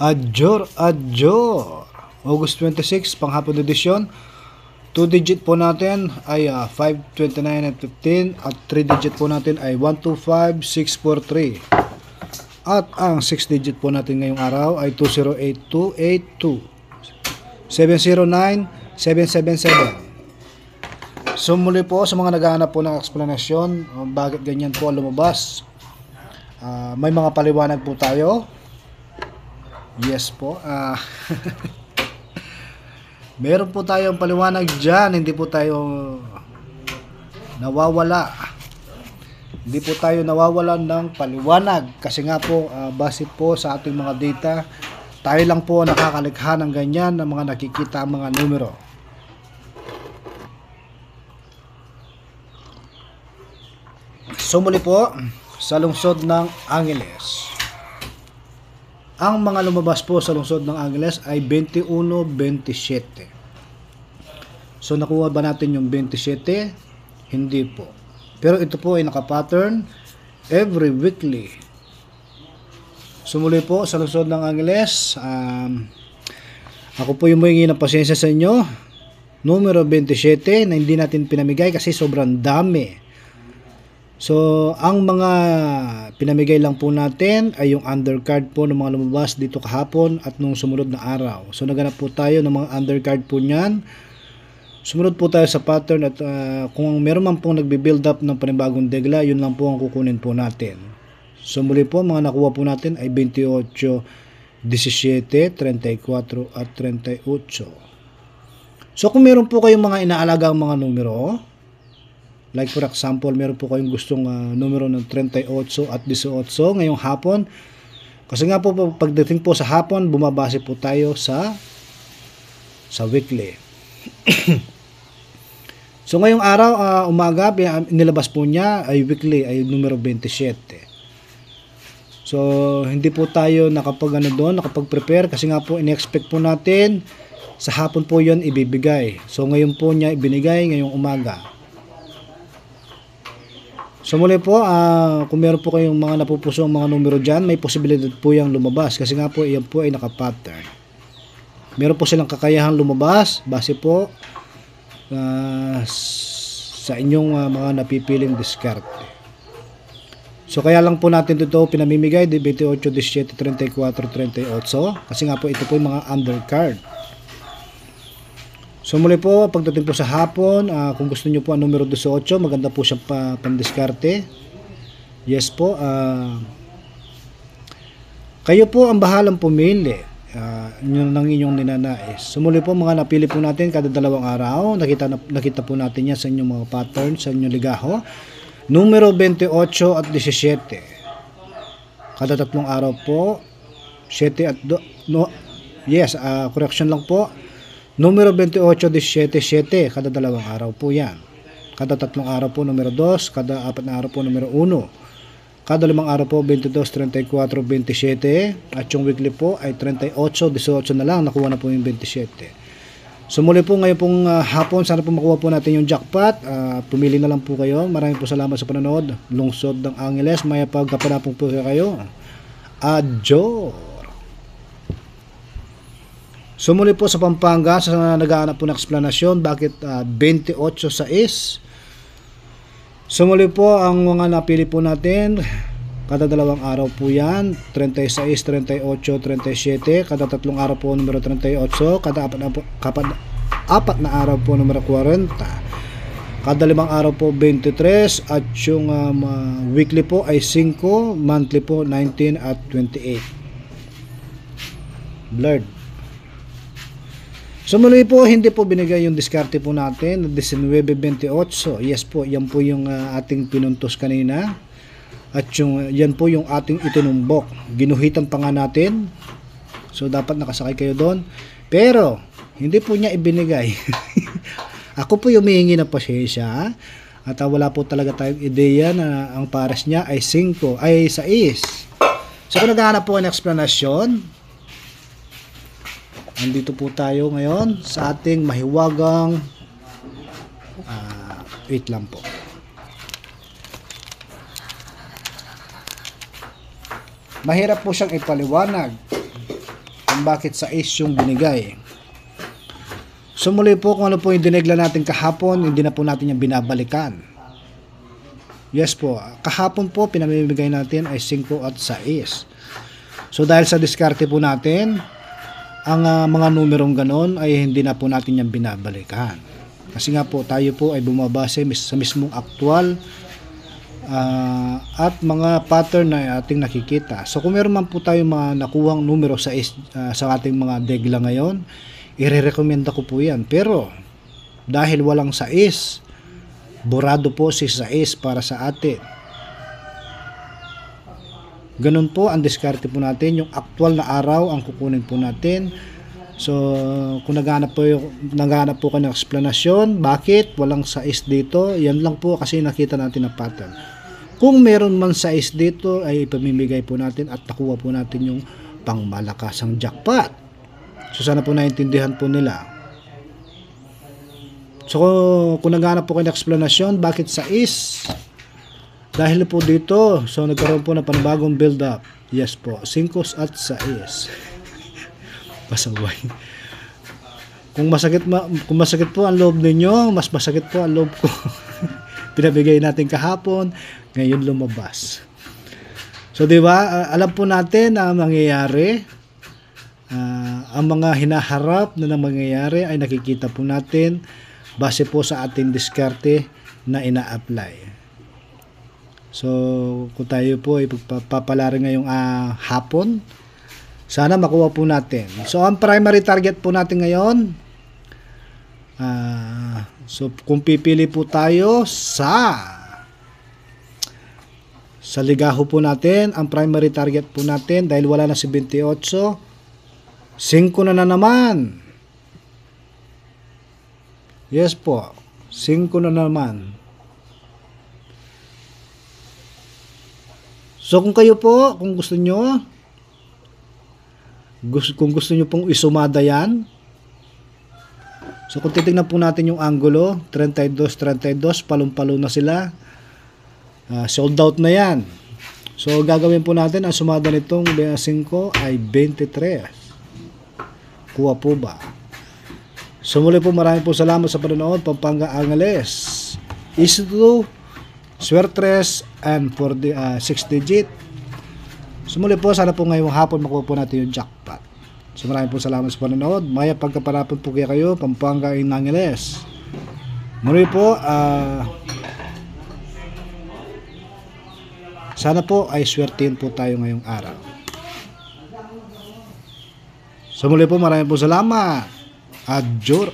Adjor. August 26, panghapon edisyon. 2-digit po natin ay 529 at 15 at 3-digit po natin ay 125643. At ang 6-digit po natin ngayong araw ay 208282. 709-777. So muli po sa mga naghahanap po ng eksplanasyon bakit ganyan po lumabas, may mga paliwanag po tayo. Yes po. Meron po tayong paliwanag dyan. Hindi po tayo nawawala. Hindi po tayo nawawalan ng paliwanag. Kasi nga po, base po sa ating mga data, tayo lang po nakakalikha ng ganyan, ng mga nakikita mga numero. So muli po, sa lungsod ng Angeles. Ang mga lumabas po sa lungsod ng Angeles ay 21-27. So nakuha ba natin yung 27? Hindi po. Pero ito po ay naka-pattern every weekly. So muli po sa lungsod ng Angeles, ako po yung humingi ng pasensya sa inyo. Numero 27 na hindi natin pinamigay kasi sobrang dami. So, ang mga pinamigay lang po natin ay yung undercard po ng mga lumabas dito kahapon at nung sumunod na araw. So, naganap po tayo ng mga undercard po niyan. Sumunod po tayo sa pattern at kung meron man pong nagbe-build up ng panibagong degla, yun lang po ang kukunin po natin. So, muli po, mga nakuha po natin ay 28, 17, 34 at 38. So, kung meron po kayong mga inaalagang mga numero, like for example, meron po kayong gustong numero ng 38 at 18 ngayong hapon. Kasi nga po pagdating po sa hapon, bumabase po tayo sa weekly. So ngayong araw, umaga, nilabas po niya ay weekly, ay numero 27. So hindi po tayo nakapag-prepare kasi nga po in-expect po natin sa hapon po yon ibibigay. So ngayon po niya ibinigay ngayong umaga. So muli po, kung meron po kayong mga napupusong mga numero dyan, may posibilidad po yung lumabas. Kasi nga po, iyan po ay nakapattern. Meron po silang kakayahang lumabas base po sa inyong mga napipiling diskarte. So kaya lang po natin ito pinamimigay, 28, 17, 34, 38. Kasi nga po, ito po yung mga undercard. So muli po, pagdating po sa hapon, kung gusto niyo po ang numero 18, maganda po siyang pandiskarte. Yes po. Kayo po ang bahalang pumili ng inyong ninanais. So muli po, mga napili po natin kada dalawang araw. Nakita po natin yan sa inyong mga pattern, sa inyong ligaho. Numero 28 at 17. Kada tatlong araw po. 7 at correction lang po. Numero 28, 17, 7, kada dalawang araw po yan. Kada tatlong araw po, numero 2. Kada apat na araw po, numero 1. Kada limang araw po, 22, 34, 27. At yung weekly po ay 38, 18 na lang. Nakuha na po yung 27. So muli po, ngayon pong hapon, sana po makuha po natin yung jackpot. Pumili na lang po kayo. Maraming po salamat sa panonood. Lungsod ng Angeles, may pagkapanapong po kayo. Adjor. So muli po sa Pampanga, sa naghahanap po ng eksplanasyon, bakit 28 sa is? So muli po, ang mga napili po natin, kada dalawang araw po yan, 36, 38, 37, kada tatlong araw po numero 38, kada apat na araw po numero 40, kada limang araw po 23, at yung weekly po ay 5, monthly po 19 at 28. Blurred. So muli po, hindi po binigay yung diskarte po natin, 19-28. Yes po, yan po yung ating pinuntos kanina. At yan po yung ating itinumbok. Ginuhitan pa nga natin. So dapat nakasakay kayo doon. Pero, hindi po niya ibinigay. Ako po yung humihingi ng pasensya. At wala po talaga tayong ideya na ang pares niya ay 5, ay 6. So kung naghahanap po ng eksplanasyon, andito po tayo ngayon sa ating mahiwagang wait lang po. Mahirap po siyang ipaliwanag. kung bakit 6 yung binigay. So muli po, kung ano po yung dinegla natin kahapon, hindi na po natin yung binabalikan. Yes po, kahapon po pinamimigay natin ay 5 at 6. So dahil sa diskarte po natin, ang mga numerong ganon ay hindi na po natin yung binabalikan. Kasi nga po tayo po ay bumabase sa mismong aktual at mga pattern na ating nakikita. So kung meron man po tayo mga nakuhang numero sa ating mga degla ngayon, i-recommenda ko po yan. Pero dahil walang 6, borado po si 6 para sa atin. Ganun po ang diskarte po natin. Yung actual na araw ang kukunin po natin. So kung naghahanap po kayo ng explanation bakit walang 6 dito, yan lang po kasi nakita natin na pattern. Kung meron man 6 dito ay ipamimigay po natin at nakuha po natin yung pangmalakasang jackpot. So sana po naintindihan po nila. So kung naghahanap po kayo ng explanation bakit 6, dahil po dito, so nagkaroon po ng panibagong build up. Yes po, 5 at 6. Pasaway. Kung masakit po ang loob ninyo, mas masakit po ang loob ko. Pinabigay natin kahapon, ngayon lumabas. So di ba, alam po natin na mangyayari. Ang mga hinaharap na mangyayari ay nakikita po natin base po sa ating diskarte na ina-apply. So kung tayo po ay papalari ngayong hapon, sana makuha po natin. So ang primary target po natin ngayon, so kung pipili po tayo sa ligaho po natin, ang primary target po natin dahil wala na si 28, 5 na naman. Yes po, 5 na naman. So kung kayo po, kung gusto nyo pong isumada yan, so kung titignan po natin yung angulo, 32, palong-palo na sila, sold out na yan. So gagawin po natin, ang sumada nitong 5 ay 23. Kuha po ba? So muli po, maraming po salamat sa panonood. Pampanga Angeles, Easy to Swertres and for the 6 digit. So muli po, sana po ngayong hapon makuha po natin yung jackpot. So maraming po salamat sa panonood. Maya pagkaparapon po kayo, Pampanga Angeles. Muli po, sana po ay swertihin po tayo ngayong araw. So muli po, maraming po salamat. Adjor.